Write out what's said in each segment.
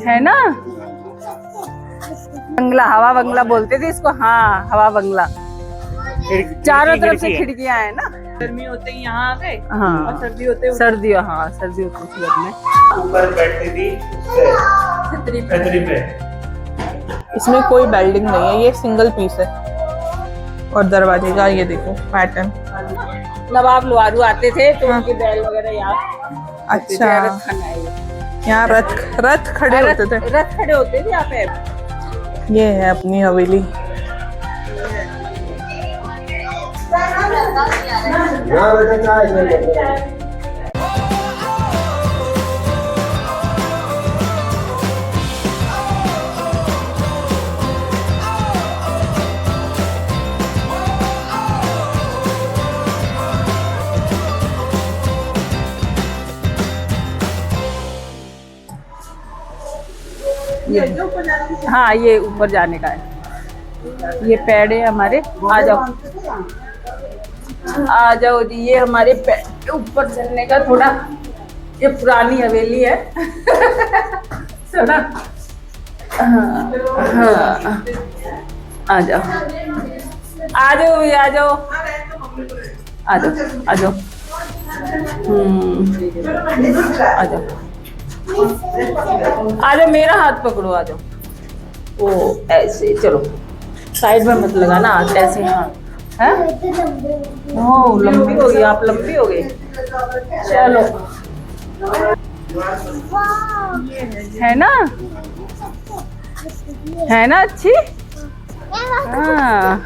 है ना, बंगला, हवा बंगला बोलते थे इसको। हाँ, हवा बंगला। चारों तरफ से खिड़कियां हैं ना। गर्मी होते ही यहाँ आ गए। हाँ, और सर्दी होते सर्दियों, हाँ सर्दी होती थी घर में। ऊपर बैठती थी छतरी पे। इसमें कोई बेल्डिंग नहीं है, ये सिंगल पीस है। और दरवाजे का ये देखो पैटर्न। नवाब लुआरू आते थे तो उनके बैल वगैरह यहाँ। अच्छा, यहाँ रथ खड़े होते थे। रथ खड़े होते थे यहाँ पे। ये है अपनी हवेली। हाँ, ये ऊपर जाने का है। ये पेड़ है हमारे। आ जाओ, आ जाओ जी। ये हमारे पेड़ ऊपर चलने का थोड़ा, ये पुरानी हवेली है। सुना। हाँ, हाँ, आ जाओ, आ जाओ भी, आ जाओ, आ जाओ, आ जाओ। आ जाओ, आ जाओ, मेरा हाथ पकड़ो, आ जाओ। ओ ऐसे, चलो साइड में मत लगाना हाथ, ऐसे। हाँ, है। ओ लंबी हो गई, आप लंबी हो गई। चलो, है ना, है ना अच्छी। हाँ,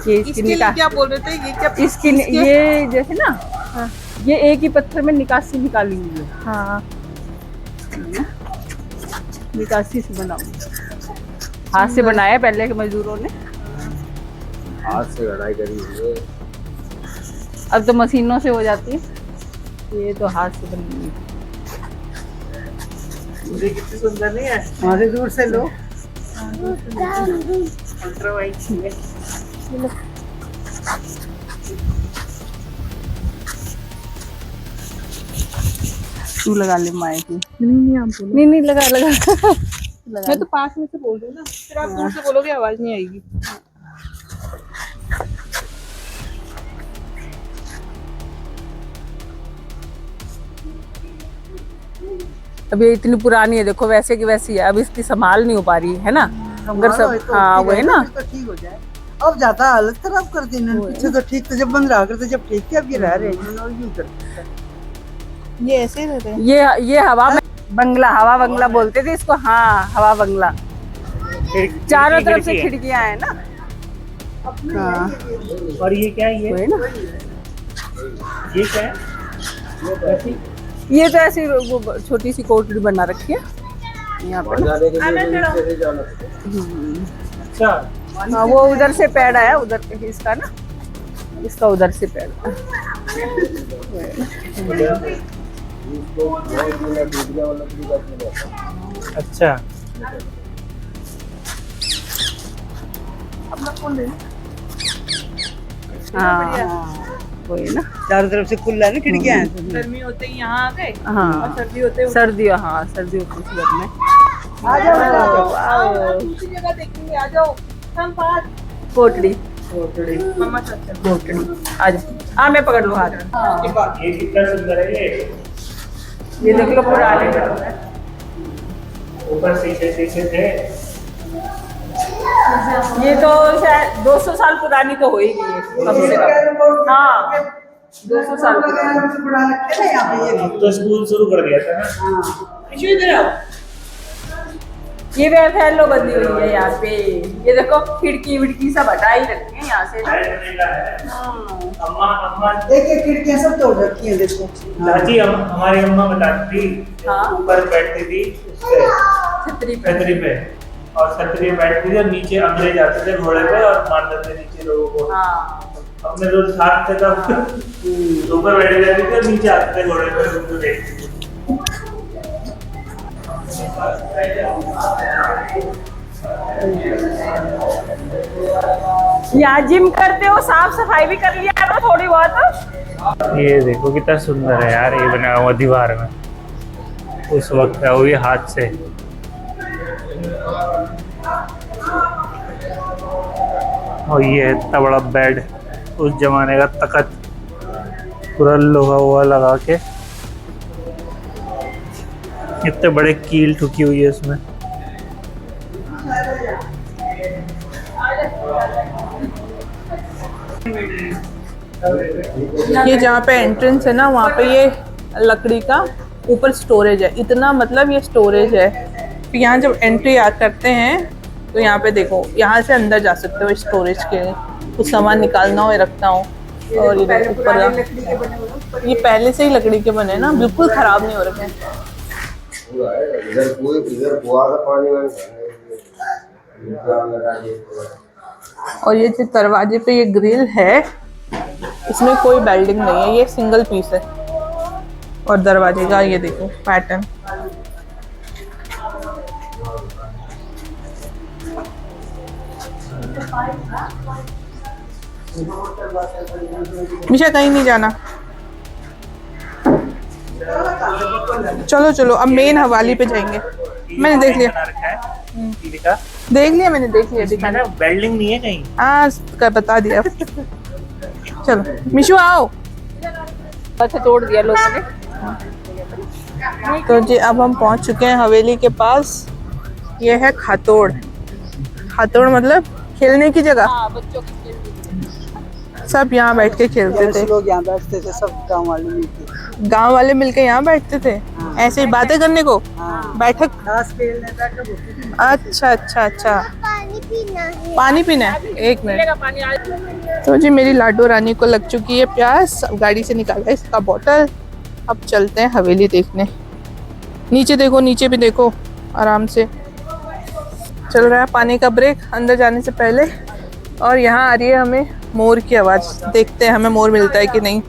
ये इसकी निकाह, क्या बोल रहे थे? ये क्या इसकी ये जैसे ना, ये एक ही पत्थर में निकासी निकाली हुई है। हाँ, निकासी से बनाऊंगी। हाथ से बनाया पहले के मजदूरों ने, हाथ से कढ़ाई करी हुई है। अब तो मशीनों से हो जाती है। ये तो हाथ से बनी है। कितनी सुंदर नहीं है? हमारे दूर से लो। तू लगा ले माए की। नहीं आप बोलो। नहीं लगा लगा। मैं तो पास में से बोल रही हूँ ना, फिर आप दूर से बोलोगे आवाज नहीं आएगी। अब ये इतनी पुरानी है, देखो वैसे की वैसी है। अब इसकी संभाल नहीं हो पा रही है ना, अगर सब। हाँ वो है ना, तो ठीक हो जाए। अब ज्यादा हालत खराब कर दी इन्होंने। पीछे तो ठीक थे जब बंद रहा करते, जब ठीक थे, अब ये रह रहे हैं। ये ऐसे ही रहते हैं। ये हवा बंगला, हवा बंगला बोलते थे इसको। हाँ, हवा बंगला। चारों तरफ से खिड़कियां हैं ना। हाँ, और ये क्या है? वो है ना, ये क्या है? ये तो ऐसी छोटी सी कोठरी बना रखी है यहाँ पे। अच्छा, हाँ, वो उधर से पेड़ आया, उधर से इसका ना, इसका उधर से पेड़। अच्छा। हाँ, वो है ना, चारों तरफ से खुला है ना, खिड़कियां हैं। गर्मी होते ही यहाँ आ गए। हाँ और सर्दी होते सर्दियों, हाँ सर्दी होती थी घर में। आ जाओ, आओ, दूसरी जगह देखेंगे। आ जाओ, हम पास। कोटड़ी, मम्मा चाचा। कोटड़ी। आ जाओ, हाँ मैं पकड़ लूँ हाथ। ये कितना सुंदर है ये देख लो, पुराने घर है। ऊपर शीशे थे। ये तो शायद 200 साल पुरानी तो हो ही गई है कम से कम। हाँ, 200 साल पुरानी। अब तो स्कूल शुरू कर दिया था ना। ये वेफेलो बंदी हुई है यहाँ पे। ये देखो खिड़की विड़की सब हटा ही रखी है यहाँ से ना। अम्मा एक एक खिड़कियां सब तोड़ रखी हैं, देखो। चाची, हमारी अम्मा बताती थी। हाँ, ऊपर बैठती थी छतरी पे। छतरी पे, और छतरी पे बैठती थी और नीचे अंग्रेज आते थे घोड़े पे और मारते थे नीचे लोगों को। हाँ, हमने रोज साथ थे तब ऊपर बैठे जाते थे और नीचे आते थे घोड़े पे, उनको देखते थे। यहाँ जिम करते हो, साफ सफाई भी कर लिया करो थोड़ी बहुत। ये देखो कितना सुंदर है यार, ये बना हुआ दीवार में उस वक्त है वो, ये हाथ से। और ये है इतना बड़ा बेड, उस जमाने का तख्त, पूरा लोहा वोहा लगा के, इतने बड़े कील ठुकी हुई है इसमें। ये जहाँ पे एंट्रेंस है ना, वहाँ पे ये लकड़ी का ऊपर स्टोरेज है, इतना मतलब ये स्टोरेज है। तो यहाँ जब एंट्री करते हैं तो यहाँ पे देखो, यहाँ से अंदर जा सकते हो स्टोरेज के लिए, कुछ सामान निकालना हो या रखना हो। और ये देखो ऊपर, ये पहले से ही लकड़ी के बने हैं ना, बिल्कुल खराब नहीं हो रखे हैं। इधर का पानी और ये जो दरवाजे पे ये ग्रिल है, इसमें कोई बेल्डिंग नहीं है, ये सिंगल पीस है। और दरवाजे का ये देखो पैटर्न, मिशा कहीं नहीं जाना, चलो चलो अब मेन हवाली पे जाएंगे। मैंने देख लिया, मैंने देख लिया दिखाना। बेल्डिंग नहीं है कहीं। हाँ बता दिया। चलो मिशु आओ। अच्छा तोड़ दिया लोगों ने। तो जी अब हम पहुंच चुके हैं हवेली के पास। ये है खातोड़। खातोड़ मतलब खेलने की जगह। हाँ, बच्चों की खेलने की। सब यहाँ बैठ के खेलते थे, लोग यहाँ बैठते थे, सब गांव वाले मिलके। गांव वाले मिलके यहाँ बैठते थे। हाँ। ऐसे ही बातें करने को। हाँ। बैठक। ताश खेलने बैठक होती थी। अच्छा अच्छा अच्छा, पानी पीना है। एक मिनट। का पानी आ। तो जी मेरी लाडो रानी को लग चुकी है प्यास, अब गाड़ी से निकाला है इसका बोतल। अब चलते हैं हवेली देखने। नीचे देखो, नीचे भी देखो, आराम से चल रहा है पानी का ब्रेक अंदर जाने से पहले। और यहाँ आ रही है हमें मोर की आवाज़, देखते हैं हमें मोर मिलता है कि नहीं।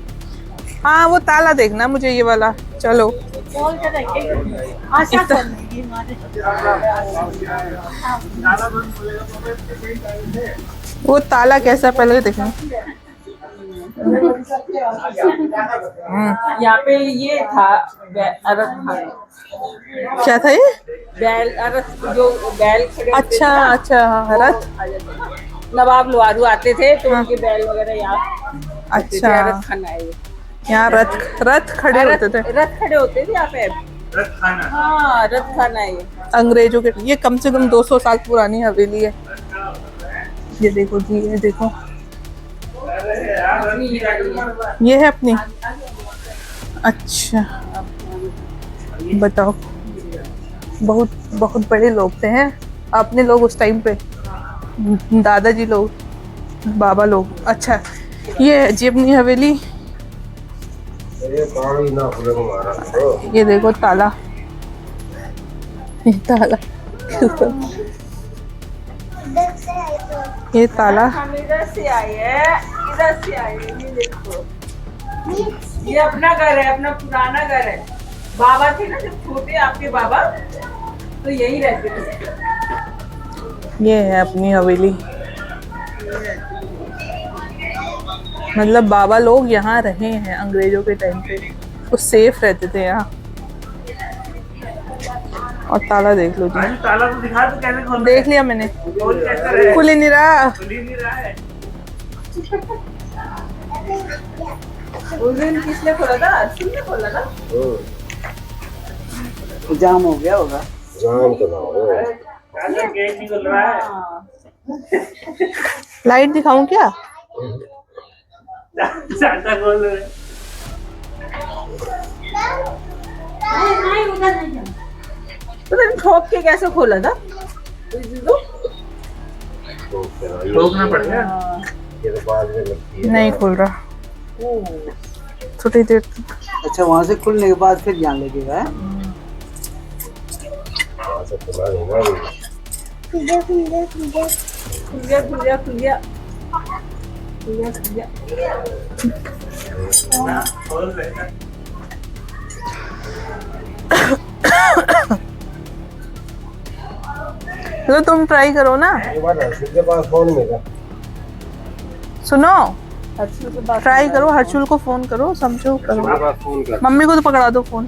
हाँ वो ताला देखना मुझे, ये वाला। चलो वो ताला कैसा पहले देखना। यहाँ पे ये था अरब था। क्या था ये? बैल अरब, जो बैल खड़े होते अच्छा थे ना, अच्छा, रथ। नवाब लोहारू आते थे तो उनके बैल वगैरह यहाँ। अच्छा, रथ खाना है ये। यहाँ रथ खड़े होते थे। रथ खड़े होते थे यहाँ पे। रथ खाना। हाँ, रथ खाना है ये। अंग्रेजों के, ये कम से कम 200 साल पुरानी हवेली है। ये देखो जी, ये देखो, अपनी ये वाली है। ये है अपनी। अच्छा बताओ, बहुत बहुत बड़े लोग थे हैं अपने लोग उस टाइम पे, दादाजी लोग, बाबा लोग। अच्छा ये है जी अपनी हवेली। ये देखो ताला, ये ताला, ये ताला। हम इधर से आए हैं, इधर से आए हैं। ये देखो, ये अपना घर है, अपना पुराना घर है। बाबा थे ना जब छोटे, आपके बाबा तो यही रहते थे। ये है अपनी हवेली। मतलब बाबा लोग यहाँ रहे हैं अंग्रेजों के टाइम पे, वो सेफ रहते थे यहाँ। और ताला देख लो जी, ताला तो दिखा, तो कैसे खोलना है? देख लिया मैंने, खोल कैसे रहे? खुल ही नहीं रहा। खुल ही नहीं रहा है। उस दिन किसने खोला था? अर्जुन ने खोला था। जाम हो गया होगा। जाम तो ना हो। ताला गेट नहीं खुल रहा है। हाँ। लाइट दिखाऊं क्या? ज्यादा खोल रहे। तो तुम ठोक के कैसे खोला था? ठोकना पड़ेगा। ये तो बाद में लगती है। नहीं खुल रहा, थोड़ी देर। अच्छा, वहाँ से खुलने के बाद फिर यहाँ लगेगा। वहाँ से खुला नहीं ना अभी। खुल गया, खुल गया, खुल गया, खुल गया, खुल गया, खुल गया, खुल गया। खोल रहे। लो तुम ट्राई करो ना। ये बात है, के पास फोन मिला। सुनो, हर्षल के पास ट्राई करो, हर्षुल को फोन करो, समझो करो। मेरे पास फोन कर मम्मी को तो पकड़ा दो फोन।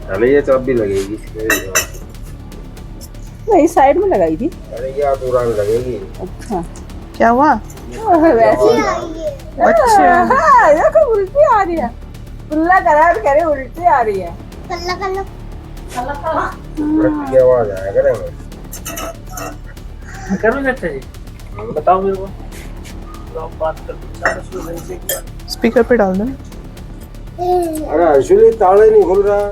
चले ये चाबी लगेगी मेरे हिसाब से। नहीं साइड में लगाई थी। अरे यार तुरंत लगेगी। अच्छा क्या हुआ? वैसे अच्छा हाँ, देखो उल्टी आ रही है। कुल्ला करार करे उल्टी आ रही है। रख की आवाज आया करे मैं। करो चाचा जी, बताओ मेरे को। आप बात कर स्पीकर पे डाल दो। अरे हर्षुल ये ताला ही नहीं खुल रहा।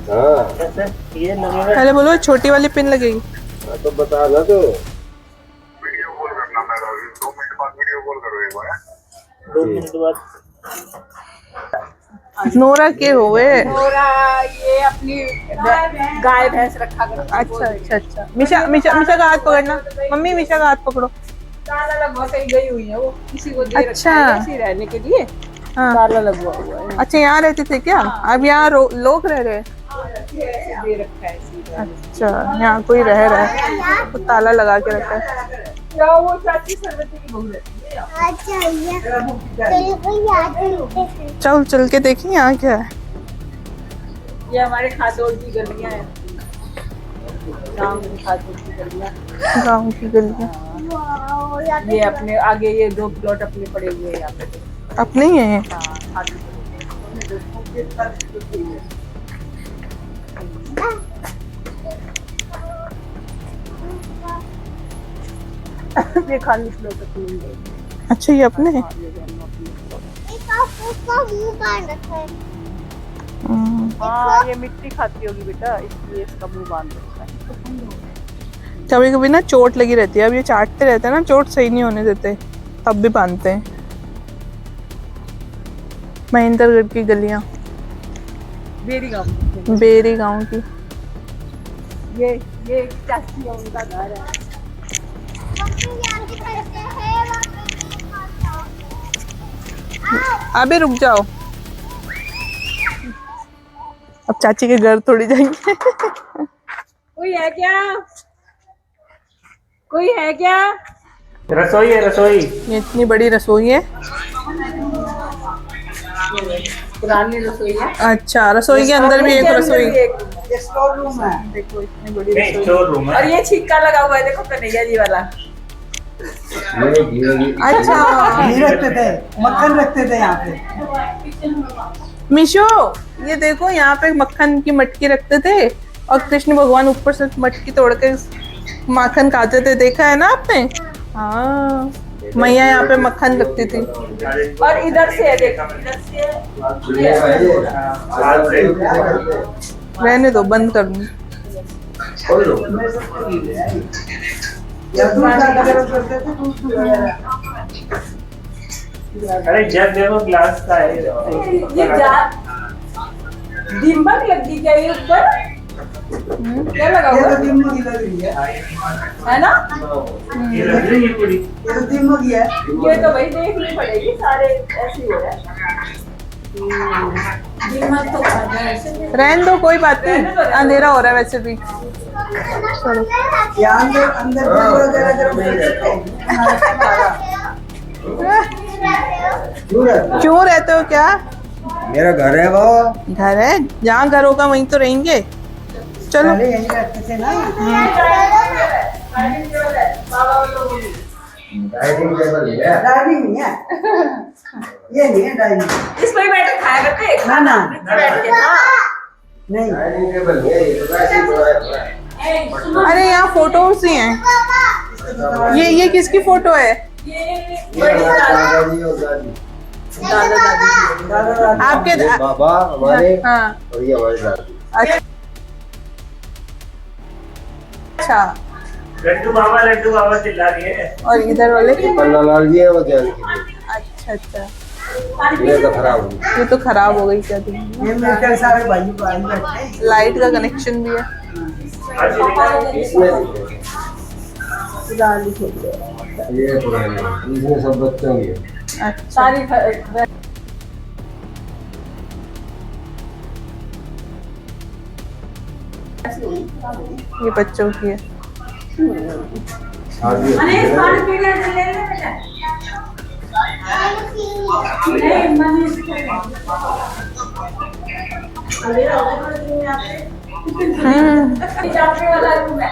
हाँ कैसे ये लगेगा? पहले बोलो छोटी वाली पिन लगेगी। हाँ, तो बता ना तो। 2 मिनट बाद नोरा के होवे। नोरा ये अपनी गाय भैंस रखा करती है। अच्छा अच्छा अच्छा। मिशा मिशा मिशा का हाथ पकड़ना। मम्मी मिशा का हाथ पकड़ो। ताला लगवा कहीं गई हुई है वो, किसी को दे अच्छा। रखा है ऐसे रहने के लिए। हाँ। ताला लगवा हुआ है। अच्छा यहाँ रहते थे क्या? अब यहाँ लोग रह रहे हैं? ऐसे दे रखा है ऐसे रहने। अच्छा यहाँ कोई रह रहा है तो ताला लगा के रखा है। क्या वो चाची सरवती की बहू रहती है। चल चल के देखें यहाँ क्या है। ये हमारे खातोड़ की गलियां हैं। गाँव की खातोड़ की गलियां। गाँव की गलियाँ ये अपने आगे ये 2 प्लॉट अपने पड़े हुए हैं यहाँ पे। अपने ही है। हाँ, खातोड़ ये खाली प्लॉट अपने हैं। अच्छा ये अपने हैं। हाँ ये मिट्टी खाती होगी बेटा, इसलिए इसका मुंह बांध रखा है। कभी कभी ना चोट लगी रहती है। अब ये चाटते रहते हैं ना, चोट सही नहीं होने देते, तब भी बांधते हैं। महेंद्रगढ़ की गलियां, बेरी गाँव बेरी गांव की। ये चाची है, उनका घर है। अबे रुक जाओ, अब चाची के घर थोड़ी जाएंगे। कोई है क्या? कोई है क्या? रसोई है रसोई। ये इतनी बड़ी रसोई है। पुरानी रसोई है। अच्छा रसोई के अंदर भी एक रसोई। ये स्टोर रूम है। देखो इतनी बड़ी नहीं रसोई। स्टोर रूम है। और ये छिक्का लगा हुआ है, देखो कन्हैया जी वाला। मेरे घी अच्छा घी रखते थे, मक्खन रखते थे यहाँ पे। मिशो ये देखो यहाँ पे मक्खन की मटकी रखते थे और कृष्ण भगवान ऊपर से मटकी तोड़ के माखन खाते थे, देखा है ना आपने? हाँ मैया यहाँ पे मक्खन रखती थी। और इधर से है, देखो इधर से रहने दो, बंद कर दूँ। या दूध ज्यादा गर्म करते थे, दूध अरे जब देखो ग्लास का है। ये दीमक लग गई क्या ये ऊपर? क्या लगा ये हुआ तो दीमक ही लग रही है। है ना? ये लग रही है पूरी। ये तो दीमक ही है। ये तो भाई देखनी पड़ेगी, सारे ऐसे ही हो रहे हैं। दीमक तो खाना है ऐसे। रहने दो, कोई बात नहीं, अंधेरा हो रहा है वैसे भी। चलो यहाँ अंदर दूध वगैरह गर्म करते थे। क्यों रहते हो क्या? मेरा घर है वो। घर है, जहाँ घर होगा वहीं तो रहेंगे। चलो पहले यहीं रहते थे ना। डाइनिंग टेबल है। डाइनिंग नहीं है, ये नहीं है डाइनिंग। इस पर ही बैठ के खाया करते हैं। ना ना बैठ के हाँ। नहीं, डाइनिंग टेबल है, ये तो वैसे ही बनाया हुआ है। अरे यहाँ फोटोज ही हैं। ये किसकी फोटो है? ये बड़ी दादाजी और दादी। दादा दादी। आपके ये बाबा हमारे हाँ और ये हमारी दादी। अच्छा लड्डू बाबा चिल्ला रही है। और इधर वाले? पन्ना लाल जी है वो ध्यान कीजिए। अच्छा अच्छा, ये तो खराब हो गई। ये तो खराब हो गई क्या तुम? ये मेरे ख्याल सारे भाई भाई बैठे हैं। लाइट का कनेक्शन भी है। इसमें ये पुरानी, इसमें सब बच्चों की है। अच्छा सारी ये बच्चों की है। शादी होती है। जापे वाला रूम है।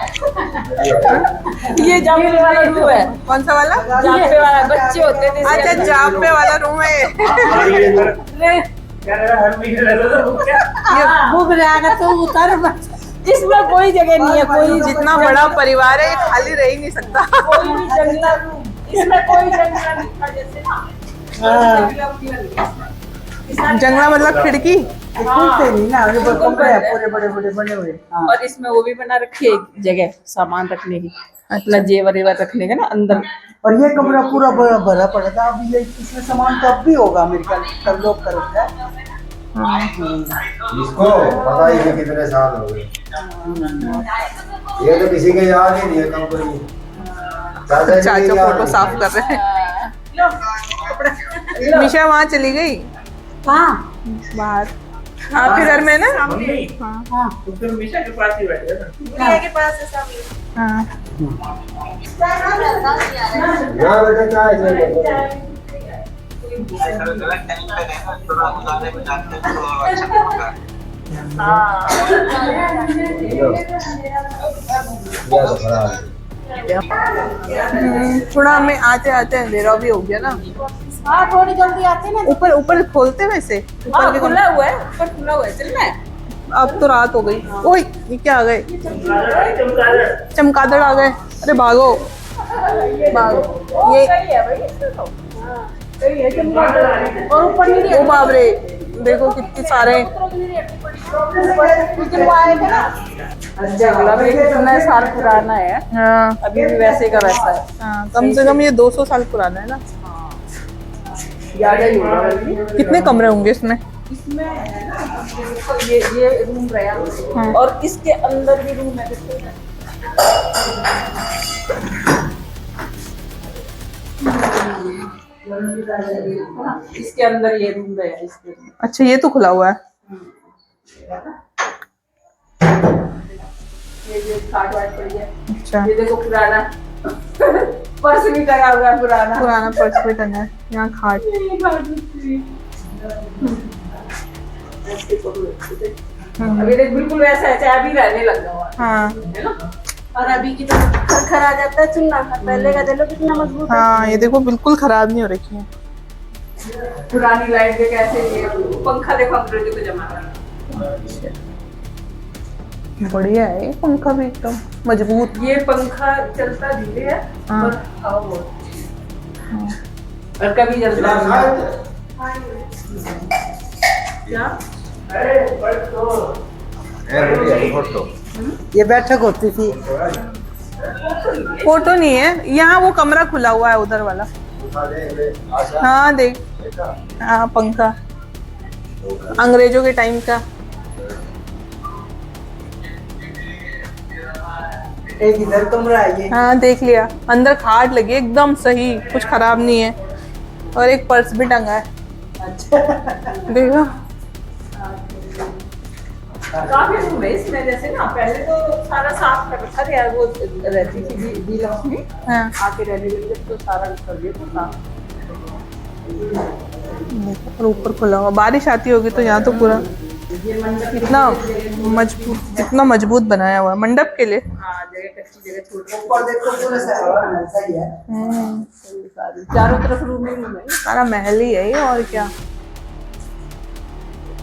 ये जापे वाला रूम है। कौन सा वाला? जापे वाला बच्चे होते थे। अच्छा, जापे वाला रूम है ये। भूख रहेगा तो उतर बस। इसमें कोई जगह नहीं है, कोई जितना बड़ा परिवार है ये खाली रह ही नहीं सकता। कोई भी जंगला रूम, इसमें कोई जंगला नहीं था जैसे ना। जंगला मतलब खिड़की। खुलते नहीं ना, ये बस कमरे हैं पूरे बड़े बड़े बने हुए। हाँ। और इसमें वो भी बना रखी है एक जगह सामान रखने की, अपना जेवर वेवर रखने का ना अंदर। और ये कमरा पूरा भरा पड़ा था। अब ये इसमें सामान तो अब भी होगा मेरे ख्याल से, सब लोग करते हैं। इसको पता ही नहीं कितने साल हो गए। ये तो किसी के याद ही नहीं है कंपनी। चाचा जी चाचा के याद फोटो नहीं। साफ कर रहे हैं। निशा वहाँ चली गई बाहर, आपके घर में ना। हाँ तो फिर मिशा के पास ही बैठे ना। हाँ। ना बेटा क्या है थोड़ा हमें आते आते अंधेरा भी हो गया ना। हाँ थोड़ी जल्दी आते ना। ऊपर ऊपर खोलते वैसे ऊपर के खुला हुआ है, ऊपर खुला हुआ है, चलना है। अब तो रात हो गई। ओए ये क्या आ गए? चमगादड़ आ गए। अरे भागो भागो। ये सही है भाई, इसमें तो। सही है चमगादड़। और ऊपर नहीं ओ बाप रे, देखो कितने सारे। जंगला भी कितना साल पुराना है, हाँ अभी भी वैसे का वैसा है। हाँ, कम से कम ये 200 साल पुराना है ना। ज्यादा ही होगा बल्कि। कितने कमरे होंगे इसमें? इसमें है ना, ये रूम रहा। हाँ। और इसके अंदर भी रूम है, देखो। इसके अंदर ये रूम रहा है, इसके अंदर। अच्छा ये तो खुला हुआ है। ये खाट वाट पड़ी है। अच्छा ये देखो पुराना पर्स भी टंगा हुआ है, पुराना पुराना पर्स भी टंगा है यहाँ। खाट अभी देख बिल्कुल वैसा है, चाहे अभी रहने लग गया हाँ है ना। और अभी की तो खर आ जाता है चुनना, पहले का देखो कितना मजबूत है। हाँ, ये देखो बिल्कुल खराब नहीं हो रखी है। पुरानी लाइट देख कैसे, ये पंखा देखो अंग्रेजों के जमाने का। बढ़िया है ये पंखा भी एकदम मजबूत। ये पंखा चलता धीरे है हाँ। और हवा बहुत और कभी जलता नहीं। क्या ये बैठक होती थी। फोटो नहीं है यहाँ, वो कमरा खुला हुआ है उधर वाला। हाँ देख, हाँ पंखा अंग्रेजों के टाइम का। एक इधर कमरा है ये। हाँ देख लिया, अंदर खाट लगी है, एकदम सही, कुछ खराब नहीं है। और एक पर्स भी टंगा है। अच्छा देखो काफी रूम है इसमें, जैसे ना पहले तो सारा साफ कर रखा था, वो रहती थी दी लक्ष्मी हाँ आके रहने के लिए, तो सारा कर दिया तो साफ। देखो, और ऊपर खुला हुआ। बारिश आती होगी तो यहाँ तो पूरा ये मंडप इतना मजबूत बनाया हुआ है मंडप के लिए। हाँ, जगह कच्ची जगह छोड़ के ऊपर देखो पूरा सही है। चारों तरफ रूम ही रूम है। सारा महल ही है ये, और क्या।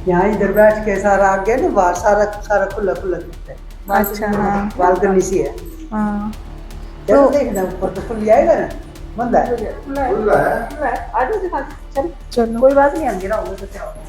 यहाँ इधर बैठ के सारा आ गया ना, बाहर सारा खुला खुला दिखता है। अच्छा हाँ बालकनी सी है। हाँ तो देखना ऊपर तो खुल जाएगा ना, बंद है। खुला है, खुला है। आ जाओ दिखा, चल चलो। कोई बात नहीं, अंधेरा होगा तो क्या होगा।